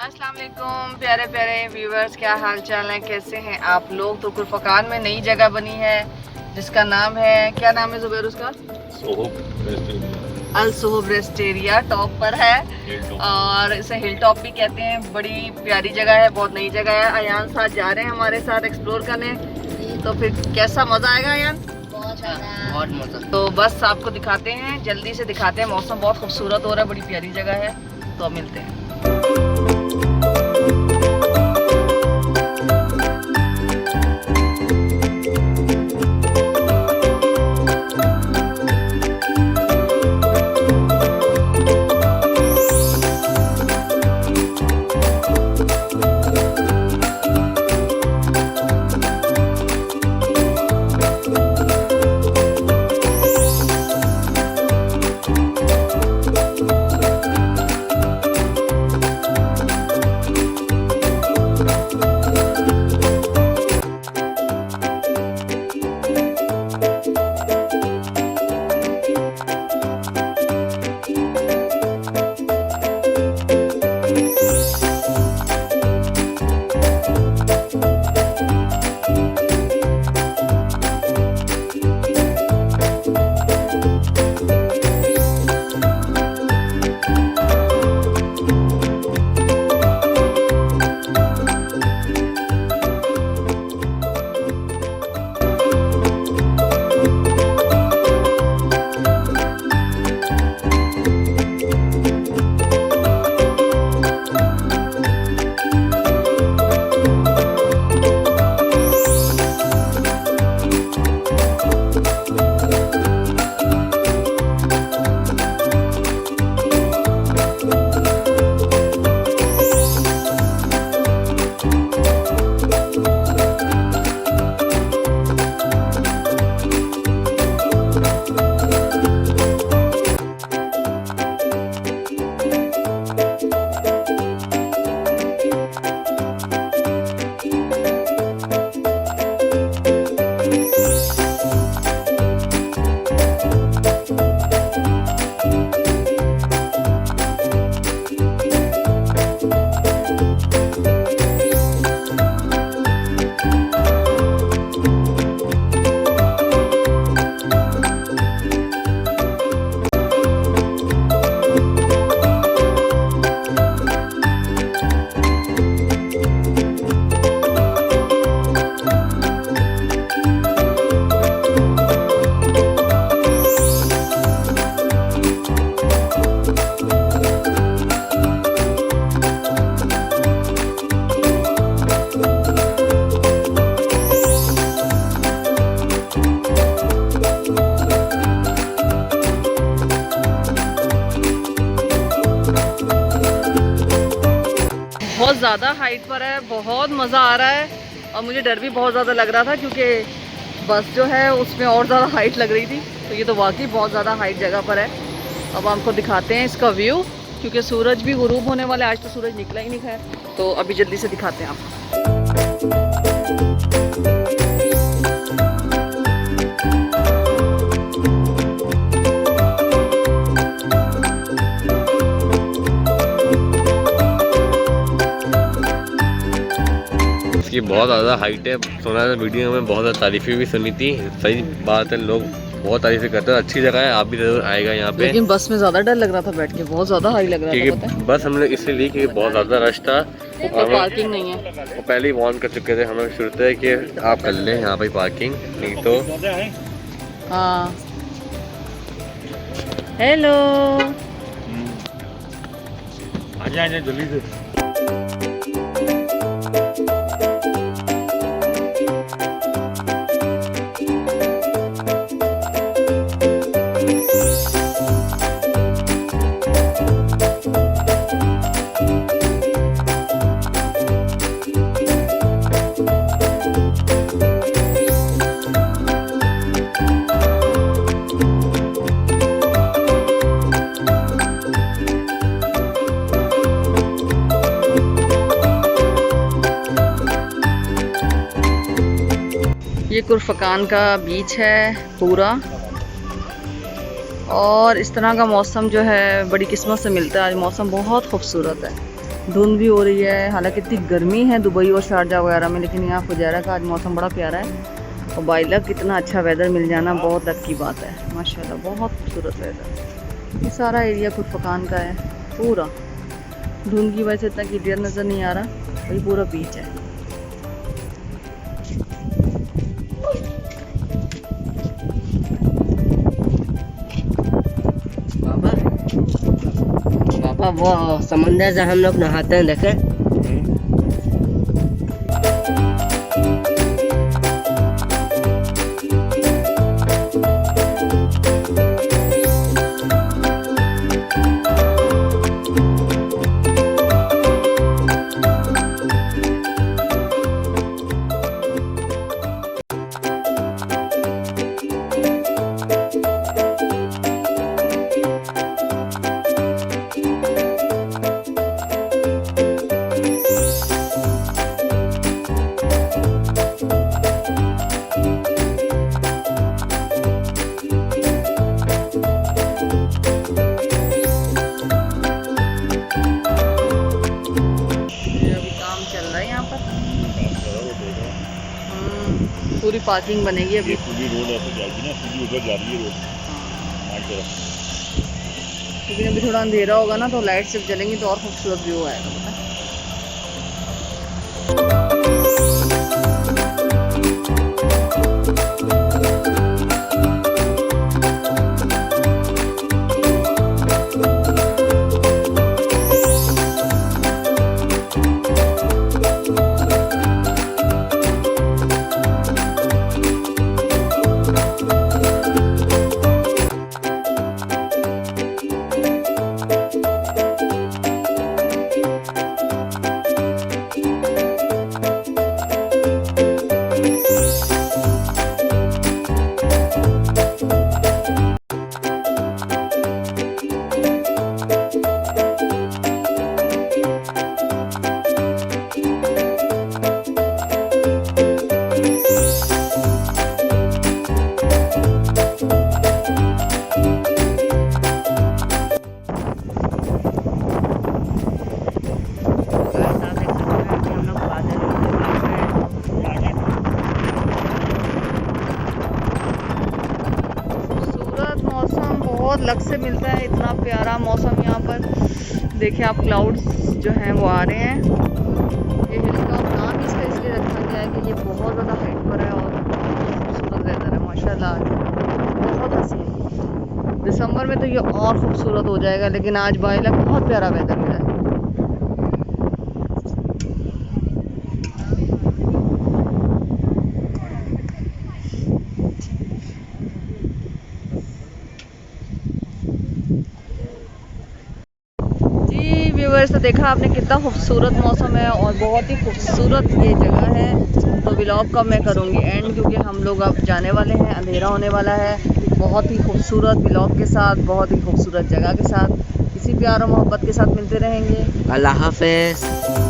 अस्सलाम वालेकुम प्यारे प्यारे व्यूवर्स, क्या हाल चाल है, कैसे हैं आप लोग। तो खुरफकान में नई जगह बनी है जिसका नाम है, क्या नाम है जुबैर उसका? अल सुहब रेस्टेरिया टॉप पर है और इसे हिल टॉप भी कहते हैं। बड़ी प्यारी जगह है, बहुत नई जगह है। अयान साथ जा रहे हैं हमारे साथ एक्सप्लोर करने, तो फिर कैसा मजा आएगा अयान? बहुत मजा। तो बस आपको दिखाते हैं, जल्दी से दिखाते हैं। मौसम बहुत खूबसूरत हो रहा है, बड़ी प्यारी जगह है, तो अब मिलते हैं। बहुत ज़्यादा हाइट पर है, बहुत मज़ा आ रहा है और मुझे डर भी बहुत ज़्यादा लग रहा था क्योंकि बस जो है उसमें और ज़्यादा हाइट लग रही थी। तो ये तो वाकई बहुत ज़्यादा हाइट जगह पर है। अब आपको दिखाते हैं इसका व्यू, क्योंकि सूरज भी गुरूब होने वाला है। आज तो सूरज निकला ही नहीं है, तो अभी जल्दी से दिखाते हैं आपको। इसकी बहुत ज़्यादा हाइट है। सुना था वीडियो में, बहुत ज़्यादा तारीफ़ें भी सुनी थी। सही बात है, लोग बहुत तारीफ़ें करते हैं। अच्छी जगह है, आप भी जरूर आएगा यहाँ पे। लेकिन बस में ज़्यादा डर लग रहा था बैठ के, बहुत ज़्यादा हाई लग रहा था। क्योंकि बस हमने इसलिए ली कि बहुत ज़्यादा रश था और पार्किंग नहीं है। वो पहले ही वार्न कर चुके थे हमें शुरू से कि आप कर लें यहाँ पे पार्किंग, नहीं तो। हाँ, हेलो, आजा आजा जल्दी से। ये खुरफकान का बीच है पूरा, और इस तरह का मौसम जो है बड़ी किस्मत से मिलता है। आज मौसम बहुत खूबसूरत है, धुंध भी हो रही है, हालांकि इतनी गर्मी है दुबई और शारजा वगैरह में, लेकिन यहाँ फुजैरा का आज मौसम बड़ा प्यारा है। और बाइलक कितना अच्छा वेदर मिल जाना बहुत लक की बात है, माशाल्लाह बहुत खूबसूरत वेदर। ये सारा एरिया खुरफकान का है पूरा, धुंध की वजह से इतना क्लियर नज़र नहीं आ रहा, वही पूरा बीच है। पापा वो समंदर से हम लोग नहाते हैं, देखें। पूरी पार्किंग बनेगी अभी। पूरी रोड ऐसे जाएगी ना, सीधी उधर जा रही है रोड तरफ। लेकिन अभी थोड़ा अंधेरा होगा ना तो लाइट सिर्फ जलेंगी तो और खूबसूरत व्यू आएगा, पता है। बहुत लक से मिलता है इतना प्यारा मौसम यहाँ पर। देखिए आप, क्लाउड्स जो हैं वो आ रहे हैं। ये हिल का नाम इसका इसलिए रखा गया है कि ये बहुत ज़्यादा हाइट पर है और खूबसूरत वेदर है माशाल्लाह, बहुत हसीन। दिसंबर में तो ये और खूबसूरत हो जाएगा, लेकिन आज बाइलक बहुत प्यारा वेदर मिला है। व्यूअर्स, तो देखा आपने कितना खूबसूरत मौसम है और बहुत ही खूबसूरत ये जगह है। तो व्लॉग का मैं करूँगी एंड, क्योंकि हम लोग अब जाने वाले हैं, अंधेरा होने वाला है। बहुत ही खूबसूरत व्लॉग के साथ, बहुत ही खूबसूरत जगह के साथ, इसी प्यार और मोहब्बत के साथ मिलते रहेंगे। अल्लाह हाफ़िज़।